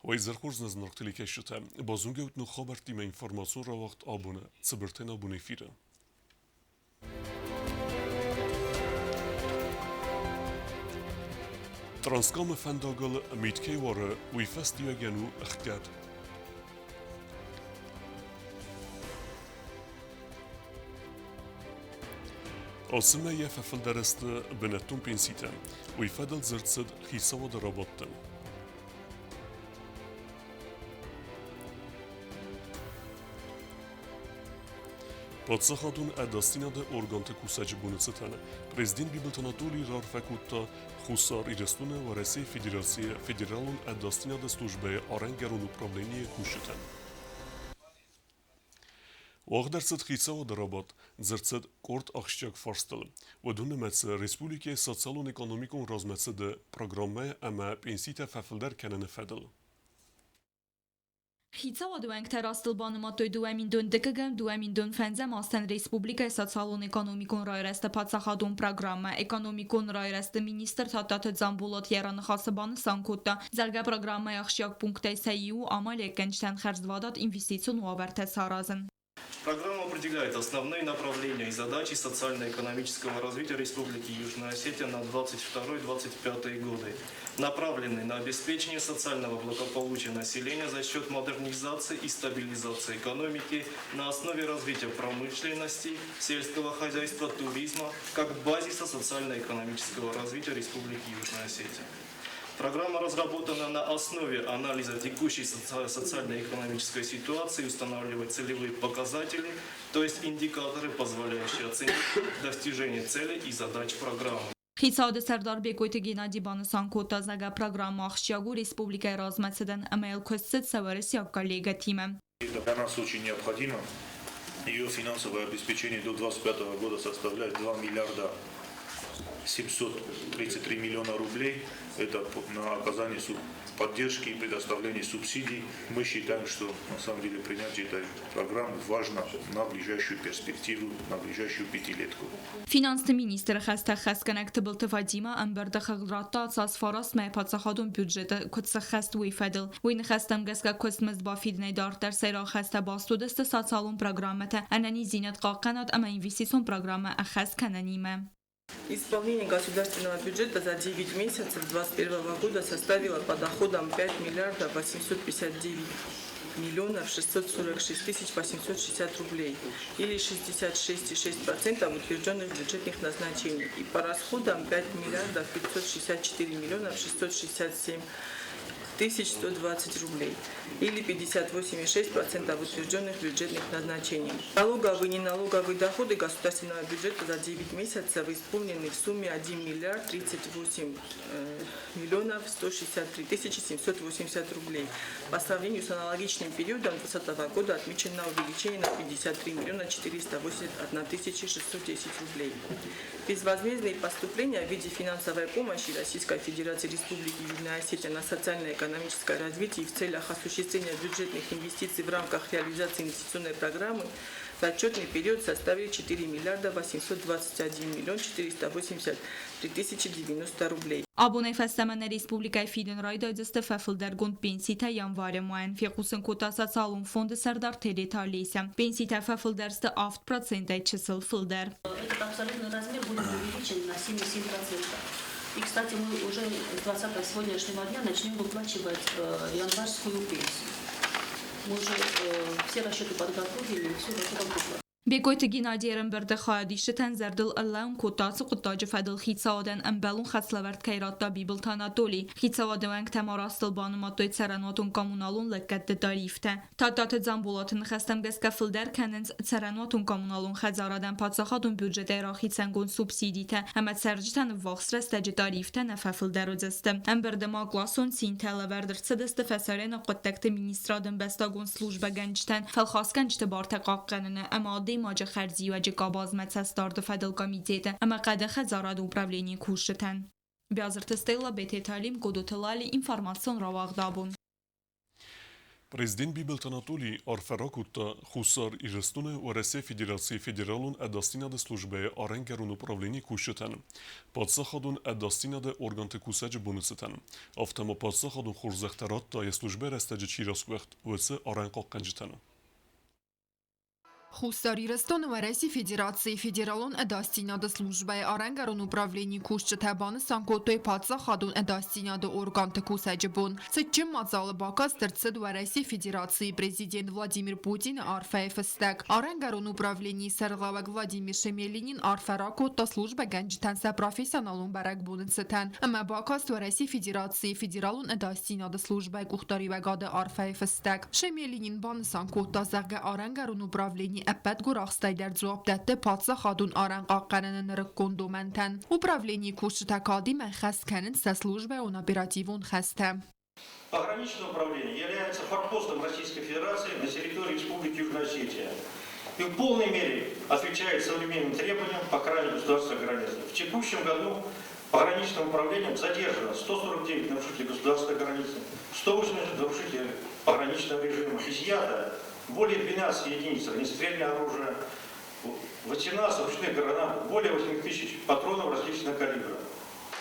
Waj zerkoz nas norkteli keshte, bazungeut no khabarti me informacion ra waqt abone, tsberten abone fire. Transkam fendagel mitke ware, wi festival genu اختیار. Asime je fefel derest benetton pensite, wi fedel zertsed khisa de rabatten. Պատսախադուն ադաստինադը օրգանտը կուսաճբունը ծտանը, Պրեզդին բիբլտանատուլի ռարվեկուտա խուսար իրստունը վարեսի ֆեդերալուն ադաստինադը ստուժբե արենգերուն ուպրավլենիը կուշիտան։ Ողդերցդ խիցավը դրաբատ, ձրցդ կորդ աղշճակ ֆարստել, վդունը մեծ ռեսպուլիկե սոցիալուն էկոնոմիկոն ռազմեցդը պրոգրամը ամա պենսիտը ֆəfəldər կենենը ֆədəl։ Խիցավը դուենք թերաստլբանը մատոյ դուեմին դուն դկգեմ դուեմին դուն ֆենզեմ աստեն ռեսպուբլիկա սոցիալուն էկոնոմիկոն ռայրեստը պացախադուն պրոգրամը էկոնոմիկոն ռայրեստը մինիստր թատաթը ձամբուլոտ երանխասաբանը սանկուտը զարգա պրոգրամը աղշյակ պունկտե սեյու ամալ եկենչտեն խերձվադատ ինվեստիցիոն ու ավերթե սարազն։ Программа определяет основные направления и задачи социально-экономического развития Республики Южная Осетия на 22-25 годы, направленные на обеспечение социального благополучия населения за счет модернизации и стабилизации экономики на основе развития промышленности, сельского хозяйства, туризма как базиса социально-экономического развития Республики Южная Осетия. Программа разработана на основе анализа текущей социально-экономической ситуации, устанавливает целевые показатели, то есть индикаторы, позволяющие оценить достижение целей и задач программы. Խիցադը Սերդար Բեկոյթը Գենադի Բանասանկոտա զագա պրոգրամը աղշյագու ռեսպուբլիկայի ռազմացդեն ըմել քոստետ սավարեսյակ կոլեգա тиме. Для нас очень необходимо. Ее финансовое обеспечение до 2025 года составляет 2 миллиарда 733 миллиона рублей. Это на оказание поддержки и предоставление субсидий. Мы считаем, что на самом деле принятие этой программы важно на ближайшую перспективу, на ближайшую пятилетку. Ֆինանսի մինիստրը խստա խսկնակ տբլտը Վադիմա ամբերդը խղրատա ծասֆարաս մեփացախադուն բյուջետը կոծը խստ ուիֆեդլ ուին խստամ գսկա կոսմս բաֆիդնե դարտեր սերա խստա բաստուդստը սոցիալուն պրոգրամը անանի զինատ ყականատ ама инвестицион программа ахас кананиме. Исполнение государственного бюджета за 9 месяцев 2021 года составило по доходам 5 миллиардов 859 миллионов 646 тысяч 860 рублей или 66,6% утвержденных бюджетных назначений и по расходам 5 миллиардов 564 миллионов 667 1120 рублей или 58,6% утвержденных бюджетных назначений. Налоговые и неналоговые доходы государственного бюджета за 9 месяцев исполнены в сумме 1 миллиард 38 миллионов 163 тысячи 780 рублей. По сравнению с аналогичным периодом 2020 года отмечено увеличение на 53 миллиона 481 тысячи 610 рублей. Безвозмездные поступления в виде финансовой помощи Российской Федерации Республики Южная Осетия на социально-экономическое развитие в целях осуществления бюджетных инвестиций в рамках реализации инвестиционной программы в отчетный период составили 4 миллиарда 821 миллион 483 тысячи 90 рублей. Abone festəmənə Respublikaya Fidin Raydaycıstı Fəfildər Gund Pensitə yanvarı müəyyən Fiyqusun Kutasa Salon Fondu Serdar Territorialisa. Pensitə Fəfildərstə 6% чисел Филдер. Этот абсолютный размер будет увеличен на 77%. И, кстати, мы уже с 20 сегодняшнего дня начнем выплачивать январскую пенсию. Мы уже все расчеты подготовили и все готово выплатить. Бекойты Геннадий Эренберді қайадишітен зәрділ әллән көтасы құттажы фәділ хитсааден әмбәлун қаславерт кайратта бибілтанатоли. Хитсааден тәмарастыл баныматой царанотун коммуналун ләккәтті тарифті. Тататы дзамбулатын қастам гәскі філдер кәнінз царанотун коммуналун қәзараден патсақадун бюджеті рахитсенгун субсидиті. Әмәт сәржітен вақсрәстәжі тарифті nəfə філдер ödəsті. Әмберді мaqlasun sin тәләвердір цədəsті fəsərən qıttəqті ministradın bəstəgun slujbə gənctən fəlxas gənctə бартəqaqqənini əmadə ماجه خرزی و جکاباز متستارد فدل комитета, اما قد خزارد управление кушетен. Бязырты стейла бете талим годоталали информацион равагдабун. Президент Бибелт Анатолий Арфаракутта Хусар Ирстуне у России Федерации Федералун Эдастинады службе Аренгерун управление Кушетен. Подсахадун Эдастинады органты Кусаджи Бунуцетен. Автома подсахадун Хурзахтарат та службе Рестаджи Чирасквехт ВЦ Аренкакканжетен. Хустарирстон و رئیس فدراسیون فدرالون اداستیناد службе аренгарон управление кушчетабаны санкотой патса хадун اداستیناد орган текусаджбун. Сечим мазал бакас терцед و رئیس федерации президент Владимир Путин арфаефстек. Аренгарон управление саргавак Владимир Шемелинин арфаракот та служба генджтенсе профессионалун барак бунцетен. Ама бакас و رئیس فدراسیون федералун اداستیناد службе кухтари вагад арфаефстек. Шемелинин бан санкот та зерге аренгарон управление Эппет гурахстай در جواب داده پادسا خادون آرنگ آقرنن رکندو منتن. Управление кушчетакади мехаст кенен со службе он оперативун хасте. Пограничное управление является форпостом Российской Федерации на территории Республики Южная Осетия и в полной мере отвечает современным требованиям по охране государственной границы. В текущем году пограничным управлением задержано 149 нарушителей государственной границы, 180 нарушителей пограничного режима, изъято более 12 единиц огнестрельного оружия, 18 ручных гранат, более 8 тысяч патронов различного калибра.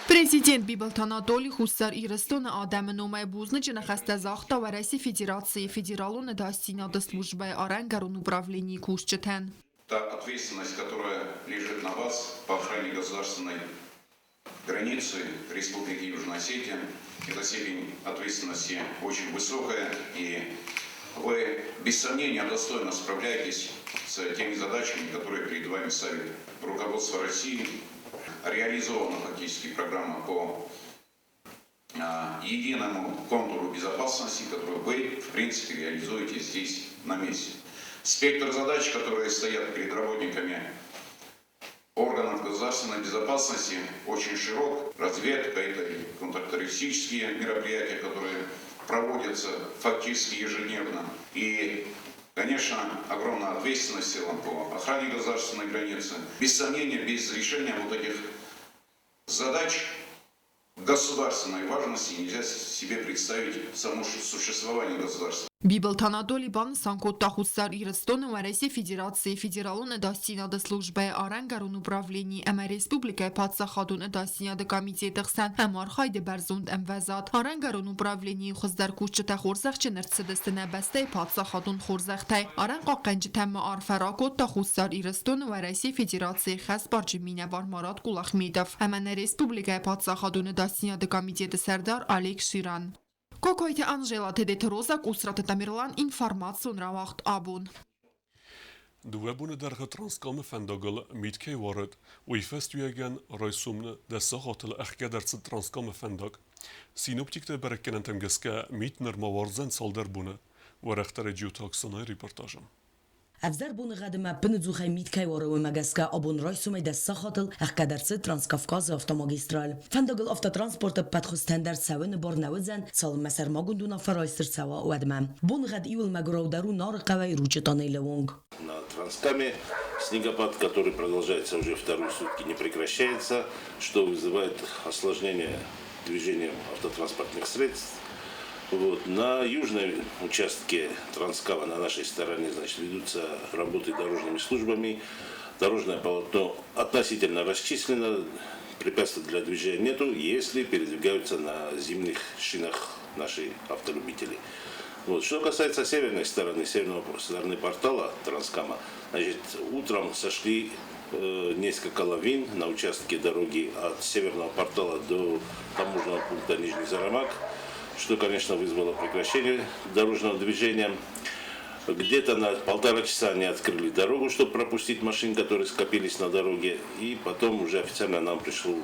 Президент Бибелт Анатолий Хустар Ирстон Адам Номай Бузнич нахаста захта و رئیس федерации федералун اداستیناد службе аренгарон управление кушчетен. Та ответственность, которая лежит на вас по охране государственной границы Республики Южная Осетия, эта степень ответственности очень высокая, и вы без сомнения достойно справляетесь с теми задачами, которые перед вами ставит руководство России. Реализована фактически программа по единому контуру безопасности, которую вы, в принципе, реализуете здесь на месте. Спектр задач, которые стоят перед работниками органов государственной безопасности, очень широк. Разведка, это и контртеррористические мероприятия, которые проводятся фактически ежедневно. И, конечно, огромная ответственность силам по охране государственной границы. Без сомнения, без решения вот этих задач государственной важности нельзя себе представить само существование государства. Бибелт Анатолий бан санкота Хустар Ирстон و رئیس فدراسیون فدرالون اداستیناد службе аренгарон управление اما республика پادسا خادون اداستیناد کمیته تخسن امار خاید برزوند اموزاد аренгарон управление خزدر کوچتا خورزخ چنرسدستنه بسته پادسا خادون خورزخته аренقا قنج تم آرفراکوت تا Хустар Ирстон و رئیس فدراسیون خاص بارجمینه وارمارات قولخمیدف اما республика پادسا خادون اداستیناد کمیته سردار آلیک شیران Кокойт Анжела Тедетрозак усрат Тамирлан информацион равахт абун. Дуебуне درخ ترانسکام فنداگل میتکی وارد و ایفستویگن رایسومن دسته خاطل اخگه درس ترانسکام فنداگ سینوپتیک ده برکنن تمگسکه میت نرموارزن سالدر بونه و رختر جیوتاکسانای ریپورتاجم. افزر بون قدم بندزوخای میتکی وارو مگسکه آبون رایسومی دسته خاطل اخگه درس ترانسکافکاز افتاماگیسترال فنداگل افتا ترانسپورت پدخستندر سوین بار نوزن سال مسر ماگوندونا فرایستر سوا ودمم بون قد ایول مگراو درو نار قوی روچتانه لونگ. На Транскаме снегопад, который продолжается уже вторые сутки, не прекращается, что вызывает осложнение движения автотранспортных средств. Вот. На южном участке Транскама на нашей стороне, значит, ведутся работы дорожными службами. Дорожное полотно относительно расчислено, препятствий для движения нету, если передвигаются на зимних шинах наши автолюбители. Вот. Что касается северной стороны, северной портала Транскама, значит, утром сошли несколько лавин на участке дороги от северного портала до таможенного пункта Нижний Зарамак, что, конечно, вызвало прекращение дорожного движения. Где-то на 1,5 часа они открыли дорогу, чтобы пропустить машин, которые скопились на дороге. И потом уже официально нам пришел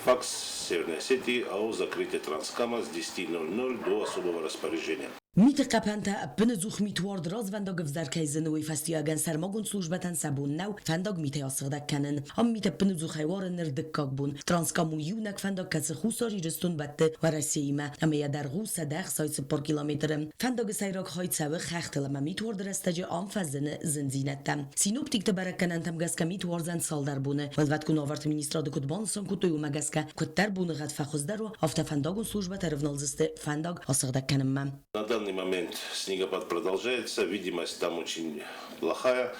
факс с Северной Осетии о закрытии Транскама с 10:00 до особого распоряжения. میت قپنتا بنزوخ میتوارد راز فنداگ وزرکای زنوی فستیاگن سرماگون سلوجبتن سبون نو فنداگ میت یاسقدک کنن هم میت بنزوخ حیوار نردکاک بون ترانسکامو یونک فنداگ کس خوصاری رستون بده و رسیمه اما یا در غوص دخ سایت 4 کیلومترم فنداگ سیراک های سوه خختل ما میتوارد رستجه آن فزن زنزینتم سینوپتیک تبرکنن تم گسکا میتوارزن سال در بونه ولوت کن آورت مینیستراد کد بانسان کد و مگسکا کد در بونه غد فخوزده رو افت فنداگون سلوجبت رفنالزسته فنداگ یاسقدک کنم. данный момент снегопад продолжается, видимость там очень плохая.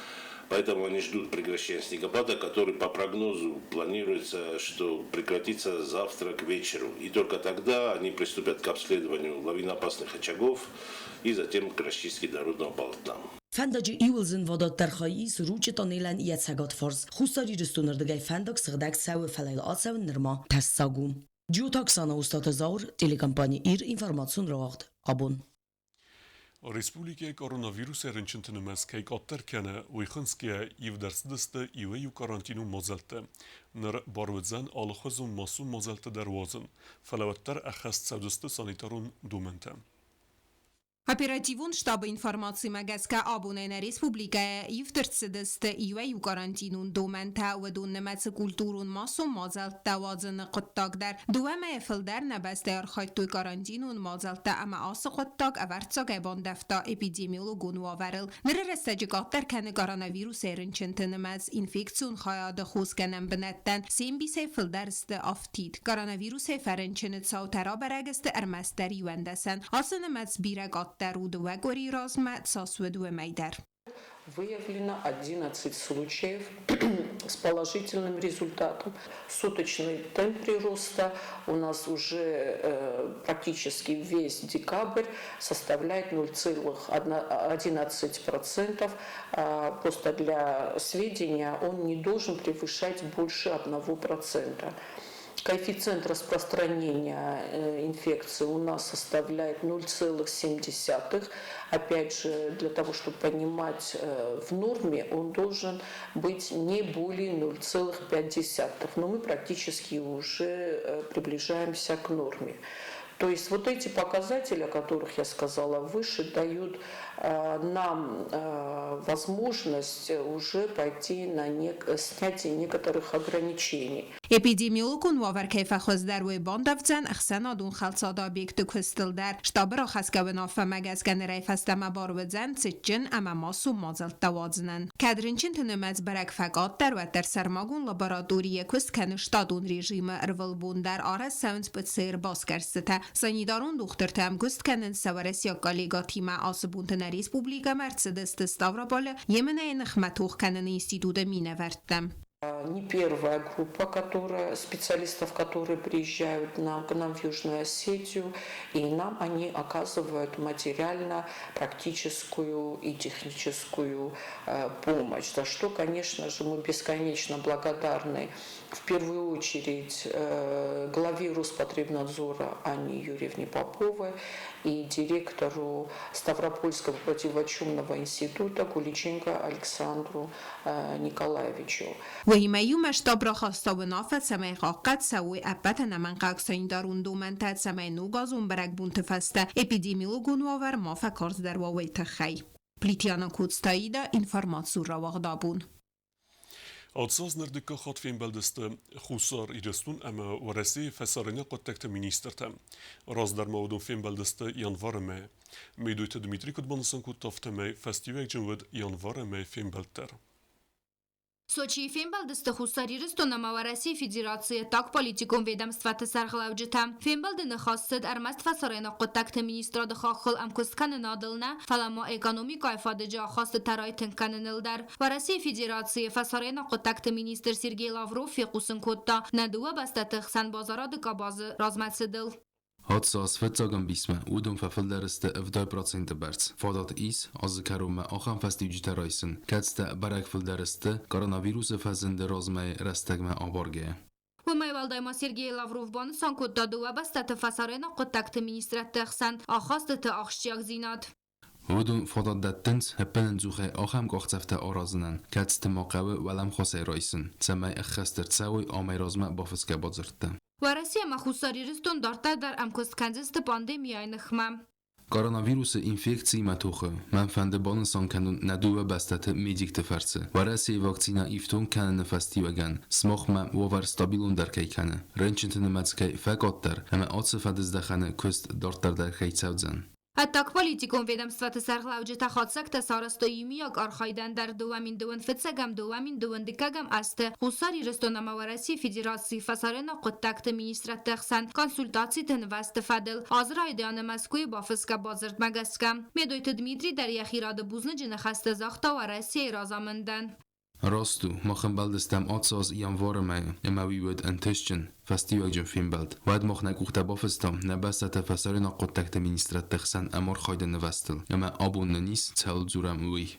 Поэтому они ждут прекращения снегопада, который по прогнозу планируется, что прекратится завтра к вечеру. И только тогда они приступят к обследованию лавиноопасных очагов и затем к расчистке дорожного полотна. فنداجی ایولزن واداد در خایی سروچ تانیلن یه سگات فرز خوستاری رستونر دگای فنداک سغدک سو فلیل آسو نرما تساگو جو تاکسانا استاد زور تلکمپانی ایر اینفرماسیون راغد آبون Республикия коронавирус эренчентенемес кейк оттеркене уйхынские ивдерсдесте ивею карантину мозелте. Нер барведзен алхозун масум мозелте дервозен. Фалаваттер ахаст савдесте санитарун дументе. Оперативун штаба информации магазка абунена республика юфтерцедест ию карантинун домента و دون نمت کلتورون ماسو مازلت توازن قطاق در دوام افلدر نبسته ارخایت توی karantинун مازلت اما آس قطاق اورتساق ابان دفتا اپیدیمیولوگون وارل نره رستجگات در کنه کارانویروس ارنچنتن نمت انفیکسیون خیاد خوز کنن بنتن سیم بیس افلدر است افتید کارانویروس فرنچنت ساوترا برگست ارمستر یوندسن آسن نمت بیرگات درود و گوری رازمت ساسود و میدر. Выявлено 11 случаев с положительным результатом. Суточный темп прироста у нас уже практически весь декабрь составляет 0,11%. Просто для сведения он не должен превышать больше 1%. Коэффициент распространения инфекции у нас составляет 0,7. Опять же, для того, чтобы понимать, в норме он должен быть не более 0,5. Но мы практически уже приближаемся к норме. То есть вот эти показатели, о которых я сказала выше, дают нам возможность уже пойти на снятие некоторых ограничений. اپیدیمیولوگون واور کیف خوز در وی باندافزن اخسنا دون خلصادا بیکتو کستل در شتابرا خسکه و نافه مگزگن ریفسته مباروزن سجن اما ماسو مازل توازنن. کدرینچین تنمز برک فقات در و در سرماگون لابرادوری کست کنشتادون رژیم ارولبون در آرز سونس بتسیر باز کرسته. سانیدارون دختر تام کست کنن سوارس یا گالیگا تیما آسبون تن республика Мерседес Ставрополя Йемене нахматух канен института миневертем. Не первая группа специалистов, которые приезжают к нам в Южную Осетию, и нам они оказывают материально-практическую и техническую помощь, за что, конечно же, мы бесконечно благодарны в первую очередь главе Роспотребнадзора Анне Юрьевне Поповой и директору Ставропольского противочумного института Куличенко Александру Николаевичу. وهیمیو مشتاب را خواستا و نافت سمای قاقت سوی اپت نمن قاقساین دارون دومنتت سمای نوگازون برک بونتفسته اپیدیمیولوگون واور مافا کارز در واوی تخی. پلیتیانا کودستایی دا انفرماتسور را واغدابون. Adsazner dikka gaat finbeldeste Khusar irestun ama warasi fasarına qottakta ministertem. Razdar maudun finbeldeste yanvarme. Meyduyta Dmitri Kudbansan kuttaftame festival cimved yanvarme finbelter. Сочи фембалдысты хустариристу на Мавараси Федерации так политикум ведомствата сарглавджита. Фембалды нахастыд армаства сарайна қоттакты министрады хақыл амкустканы надылна, фалама экономика айфадыжа хасты тарайтын канынылдар. Вараси Федерации фасарайна қоттакты министр Сергей Лавров феқусын котта, надуа бастаты хсан базарады кабазы разматсыдыл. Hadsa az fetzagan bisme, udon verfilderiste 2% berz. Fadat is, az karume achan festiügyte rajszın. Kedste berek filderiste, koronavírusa fezinde razmai restegme abargeje. وما والدايما سيرجي لافروف بان سانكوت دادو وبستة فسارينا قطاكت مينيسترات تخسن أخاستة أخشياك زينات. Udon fadat dettens, heppenen zuche achem gachzefte araznen. Kedste maqawe velem khosay rajszın. Zemay ekhester tsawi amay razme bafizke bazırtte. ورسیه مخصوصاریستون دارته در امکست کنزست پاندمیای نخمه. Koronavirus infekcji matuche. Man fände bonensan kan naduwa bastate medikte ferse. Warasi vakcina ifton kan festiwagan. Smochma wovar stabilun der kane. Renchentene matskei fagatter. Ama atse fadezdakhane kust dortar der kaytsauzen. Ատակ պոլիտիկոն ведомствата սարղլավջը խացակ տեսարստոյի միակ արխայդան դար դուամին դուան ֆցգամ դուամին դուան դիկագամ աստը հուսար իրստոնամավարասի ֆեդերացի ֆասարենա կոտակտը մինիստրատեղսան կոնսուլտացի դնվաստը ֆադել ազրայդյանը Մոսկվի բաֆսկա բազրտ մագասկա մեդոյթ Դմիտրի դարյախիրադը բուզնը ջնխաստը զախտավարասի ռազամնդան Rastu, machen bald es dem Atzos iam Vormei, immer wie wird enttäuschten, fast die Wegen fin bald. Weit machen ich auch der Bofestam, ne besser der Fassarin auch Kontakt der Ministratechsan amor heute Westel, immer abonne nis zell zuram ui.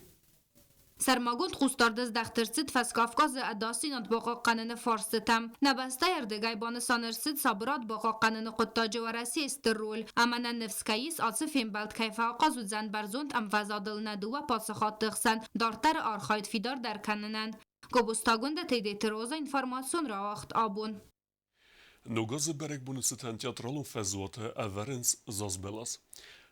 Սարմագոտ խուստարդыз դախտրցիտ ֆաս Կավկազը ադասին բողոք կանենը ֆարստամ նաբաստա երդեգայ բանը սաներսիտ սաբրատ բողոք կանենը կոտաջվարասի ստռուլ ամանան նվսկայիս ացը ֆիմբալտ քայֆաղազ ու ձան բարզոնտ ամվազադլնա դուա պասախատեղսան դարտար արխայդ ֆիդար դարքաննան գոբուստագունդը թեյդետրոզա ինֆորմացիոն ռաղախտ աբուն Նոգազը բերեք բունուսըտան թյատրալուն ֆեզուատը ավերենց զազբելաս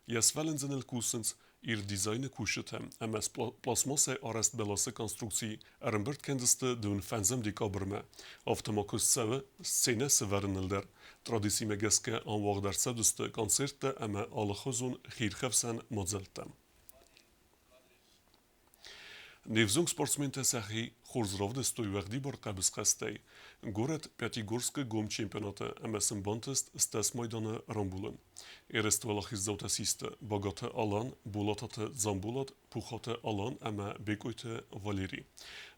Եսվելն զնել կուսնց իր դիզայնը կուշըտ է, ամես պլասմոս է արեստ բելասը կոնստրուկցի արմբրտ կենդստը դուն ֆենզեմ դիկաբրմը, ավտոմակուս սևը սցենը սվերնլ դեր, տրադիսի մեգեսկը անվաղդար սևդստը կոնցերտը ամը ալխոզուն խիրխևսան մոձելտը։ Nevzung sportsmente sahi Хуrzровде стоювахди боркабыз хастей. Город Пятигорска гом чемпионата МСМ Бантест стас майдана Рамбулен. Ерествалах из заутасиста Богата Алан, Булатата Замбулат, Пухата Алан, ама Бекойте Валерий.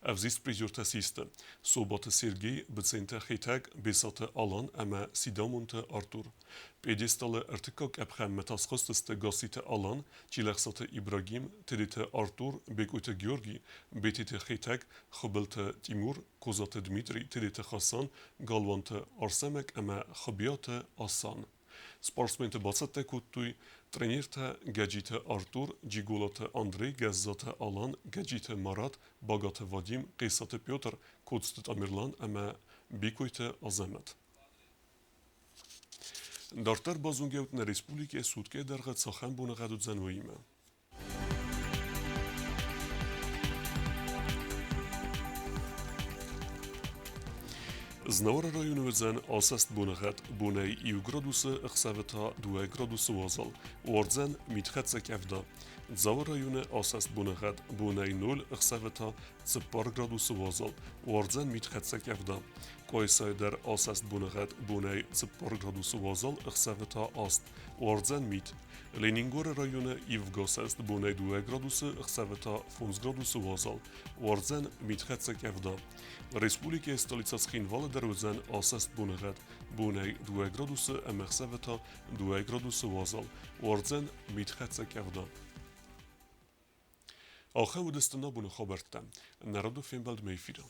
Авзист призюртасиста Собота Сергей, Бецента Хейтаг, Бесата Алан, ама Сидамунта Артур. Педесталы артыкак әпхәм метасхостысты Гасите Алан, Чилахсата Ибрагим, Тедите Артур, Бекойте Георгий, Бетите Хейтаг, Хабелте Тимур, Козате Дмитрий, Тедите Хасан, Галванте Арсемек, ама Хабиате Асан. Спортсменте бацате куттуй, тренерте Гаджите Артур, Джигулате Андрей, Газзате Алан, Гаджите Марат, Багате Вадим, Кайсате Петр, Коцтет Амирлан, ама Бекойте Азамет. Дартар базунгеут на республике сутке даргат сахан бунагадут занвоиме. Знавара району зен асаст бунагад буней 1 градусы ихсавета 2 градусы вазал. Уарзен митхатса кевда. Завар району асаст бунагад буней 0 ихсавета 0 градусы вазал. Уарзен митхатса кевда. Койсайдер асаст бунагад буней 0 градусы вазал ихсавета аст. Уарзен мит. Ленингор району Ивгасаст буней 2 градусы ихсавета 5 градусы вазал. Уарзен митхатса кевда. Республика столица Схинвала дарвзен асаст бунагад буней 2 градусы эмехсавета 2 градусы вазал. Уарзен митхатса кевда. Ахам удестана буну хабартта. Народу фембалд мейфира.